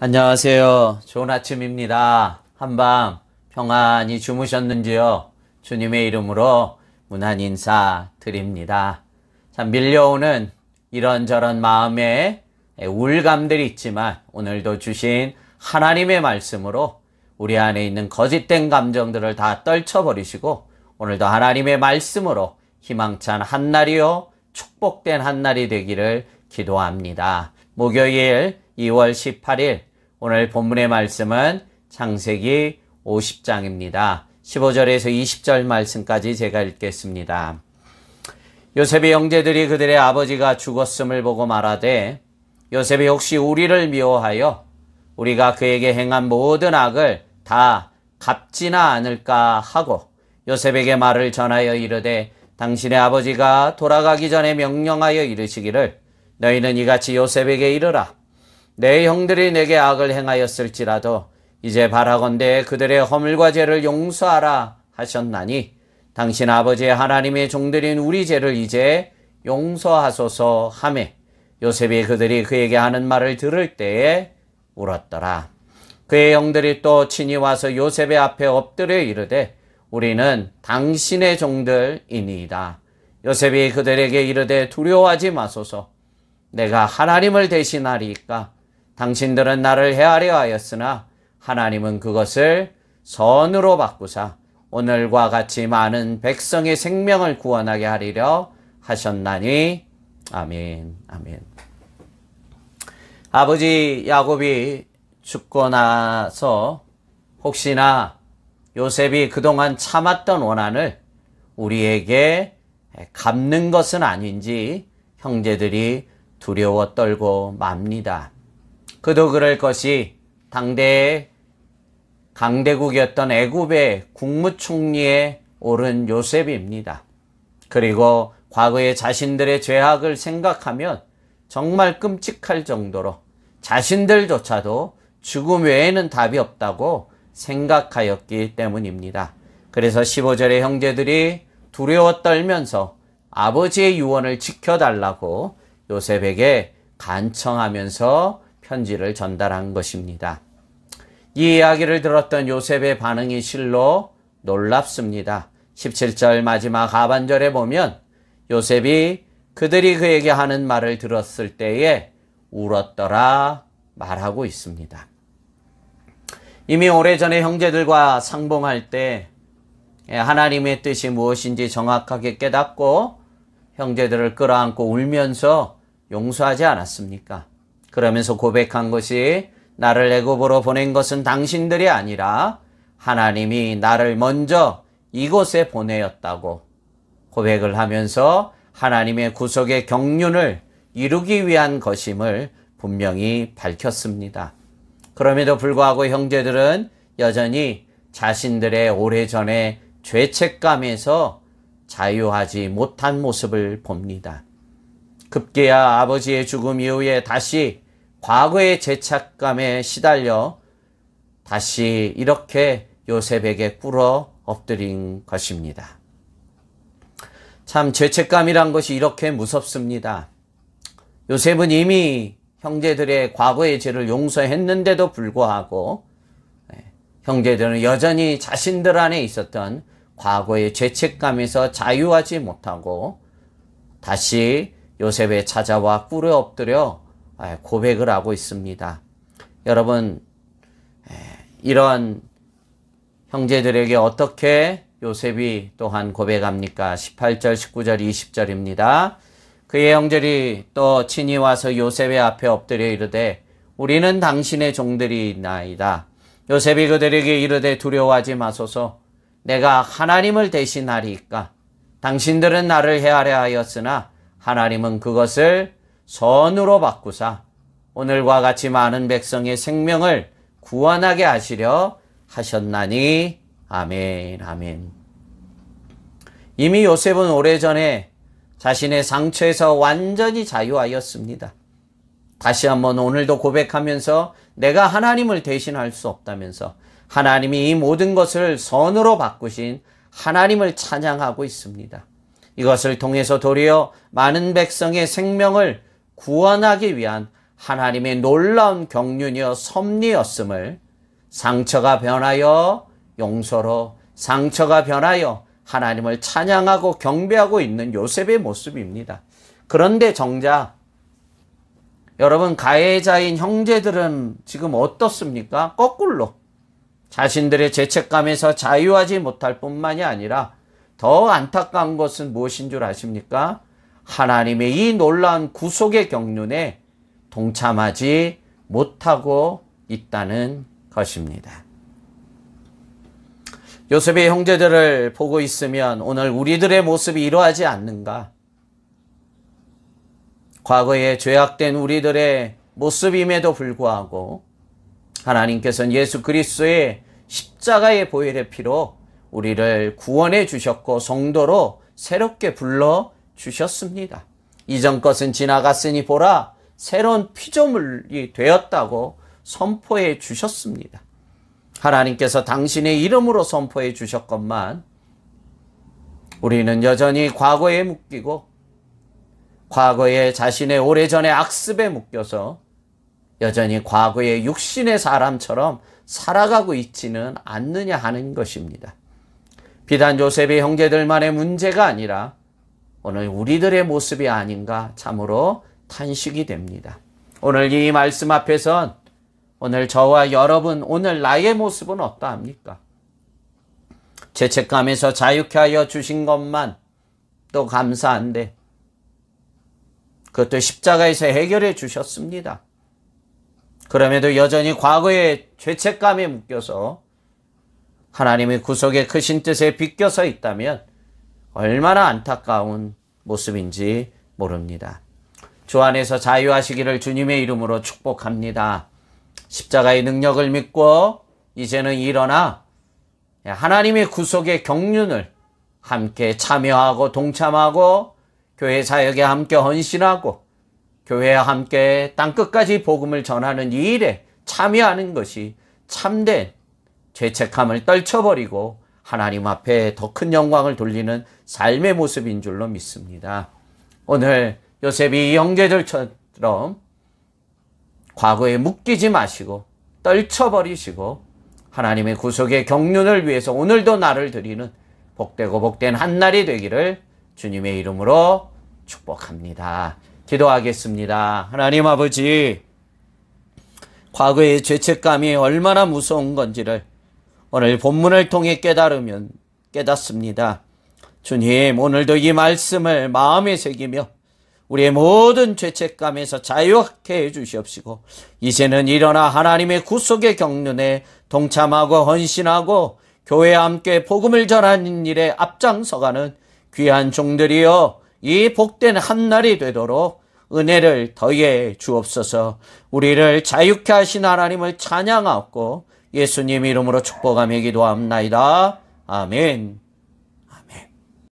안녕하세요. 좋은 아침입니다. 한밤 평안히 주무셨는지요? 주님의 이름으로 문안 인사 드립니다. 참 밀려오는 이런저런 마음의 우울감들이 있지만 오늘도 주신 하나님의 말씀으로 우리 안에 있는 거짓된 감정들을 다 떨쳐버리시고 오늘도 하나님의 말씀으로 희망찬 한날이요 축복된 한날이 되기를 기도합니다. 목요일 2월 18일 오늘 본문의 말씀은 창세기 50장입니다. 15절에서 20절 말씀까지 제가 읽겠습니다. 요셉의 형제들이 그들의 아버지가 죽었음을 보고 말하되 요셉이 혹시 우리를 미워하여 우리가 그에게 행한 모든 악을 다 갚지나 않을까 하고 요셉에게 말을 전하여 이르되 당신의 아버지가 돌아가기 전에 명령하여 이르시기를 너희는 이같이 요셉에게 이르라. 내 형들이 내게 악을 행하였을지라도 이제 바라건대 그들의 허물과 죄를 용서하라 하셨나니 당신 아버지의 하나님의 종들인 우리 죄를 이제 용서하소서 하매 요셉이 그들이 그에게 하는 말을 들을 때에 울었더라. 그의 형들이 또 친히 와서 요셉의 앞에 엎드려 이르되 우리는 당신의 종들이니이다. 요셉이 그들에게 이르되 두려워하지 마소서. 내가 하나님을 대신하리이까. 당신들은 나를 해하려 하였으나 하나님은 그것을 선으로 바꾸사 오늘과 같이 많은 백성의 생명을 구원하게 하리려 하셨나니 아멘. 아멘. 아버지 야곱이 죽고 나서 혹시나 요셉이 그동안 참았던 원한을 우리에게 갚는 것은 아닌지 형제들이 두려워 떨고 맙니다. 그도 그럴 것이 당대의 강대국이었던 애굽의 국무총리에 오른 요셉입니다. 그리고 과거의 자신들의 죄악을 생각하면 정말 끔찍할 정도로 자신들조차도 죽음 외에는 답이 없다고 생각하였기 때문입니다. 그래서 15절의 형제들이 두려워 떨면서 아버지의 유언을 지켜달라고 요셉에게 간청하면서 편지를 전달한 것입니다. 이 이야기를 들었던 요셉의 반응이 실로 놀랍습니다. 17절 마지막 하반절에 보면 요셉이 그들이 그에게 하는 말을 들었을 때에 울었더라 말하고 있습니다. 이미 오래전에 형제들과 상봉할 때 하나님의 뜻이 무엇인지 정확하게 깨닫고 형제들을 끌어안고 울면서 용서하지 않았습니까? 그러면서 고백한 것이 나를 애굽으로 보낸 것은 당신들이 아니라 하나님이 나를 먼저 이곳에 보내었다고 고백을 하면서 하나님의 구속의 경륜을 이루기 위한 것임을 분명히 밝혔습니다. 그럼에도 불구하고 형제들은 여전히 자신들의 오래전의 죄책감에서 자유하지 못한 모습을 봅니다. 급기야 아버지의 죽음 이후에 다시 과거의 죄책감에 시달려 다시 이렇게 요셉에게 꿇어 엎드린 것입니다. 참 죄책감이란 것이 이렇게 무섭습니다. 요셉은 이미 형제들의 과거의 죄를 용서했는데도 불구하고 형제들은 여전히 자신들 안에 있었던 과거의 죄책감에서 자유하지 못하고 다시 요셉에 찾아와 꿇어 엎드려 고백을 하고 있습니다. 여러분, 이런 형제들에게 어떻게 요셉이 또한 고백합니까? 18절, 19절, 20절입니다. 그의 형제들이 또 친히 와서 요셉의 앞에 엎드려 이르되 우리는 당신의 종들이나이다. 요셉이 그들에게 이르되 두려워하지 마소서. 내가 하나님을 대신하리이까. 당신들은 나를 해하려 하였으나 하나님은 그것을 선으로 바꾸사 오늘과 같이 많은 백성의 생명을 구원하게 하시려 하셨나니 아멘. 아멘. 이미 요셉은 오래전에 자신의 상처에서 완전히 자유하였습니다. 다시 한번 오늘도 고백하면서 내가 하나님을 대신할 수 없다면서 하나님이 이 모든 것을 선으로 바꾸신 하나님을 찬양하고 있습니다. 이것을 통해서 도리어 많은 백성의 생명을 구원하기 위한 하나님의 놀라운 경륜이여 섭리였음을 상처가 변하여 용서로, 상처가 변하여 하나님을 찬양하고 경배하고 있는 요셉의 모습입니다. 그런데 정작 여러분, 가해자인 형제들은 지금 어떻습니까? 거꾸로 자신들의 죄책감에서 자유하지 못할 뿐만이 아니라 더 안타까운 것은 무엇인 줄 아십니까? 하나님의 이 놀라운 구속의 경륜에 동참하지 못하고 있다는 것입니다. 요셉의 형제들을 보고 있으면 오늘 우리들의 모습이 이러하지 않는가? 과거에 죄악된 우리들의 모습임에도 불구하고 하나님께서는 예수 그리스도의 십자가의 보혈의 피로 우리를 구원해 주셨고 성도로 새롭게 불러 주셨습니다. 이전 것은 지나갔으니 보라, 새로운 피조물이 되었다고 선포해 주셨습니다. 하나님께서 당신의 이름으로 선포해 주셨건만 우리는 여전히 과거에 묶이고 과거에 자신의 오래전의 악습에 묶여서 여전히 과거의 육신의 사람처럼 살아가고 있지는 않느냐 하는 것입니다. 비단 요셉의 형제들만의 문제가 아니라 오늘 우리들의 모습이 아닌가 참으로 탄식이 됩니다. 오늘 이 말씀 앞에선 오늘 저와 여러분, 오늘 나의 모습은 어떠합니까? 죄책감에서 자유케 하여 주신 것만 또 감사한데 그것도 십자가에서 해결해 주셨습니다. 그럼에도 여전히 과거의 죄책감에 묶여서 하나님의 구속의 크신 뜻에 비껴서 있다면 얼마나 안타까운 모습인지 모릅니다. 주 안에서 자유하시기를 주님의 이름으로 축복합니다. 십자가의 능력을 믿고 이제는 일어나 하나님의 구속의 경륜을 함께 참여하고 동참하고 교회 사역에 함께 헌신하고 교회와 함께 땅끝까지 복음을 전하는 이 일에 참여하는 것이 참된 죄책감을 떨쳐버리고 하나님 앞에 더 큰 영광을 돌리는 삶의 모습인 줄로 믿습니다. 오늘 요셉이 이 형제들처럼 과거에 묶이지 마시고 떨쳐버리시고 하나님의 구속의 경륜을 위해서 오늘도 나를 드리는 복되고 복된 한날이 되기를 주님의 이름으로 축복합니다. 기도하겠습니다. 하나님 아버지, 과거의 죄책감이 얼마나 무서운 건지를 오늘 본문을 통해 깨닫습니다. 주님, 오늘도 이 말씀을 마음에 새기며 우리의 모든 죄책감에서 자유하게 해주시옵시고 이제는 일어나 하나님의 구속의 경륜에 동참하고 헌신하고 교회와 함께 복음을 전하는 일에 앞장서가는 귀한 종들이여 이 복된 한날이 되도록 은혜를 더해 주옵소서. 우리를 자유케 하신 하나님을 찬양하고 예수님 이름으로 축복하며 기도합나이다. 아멘.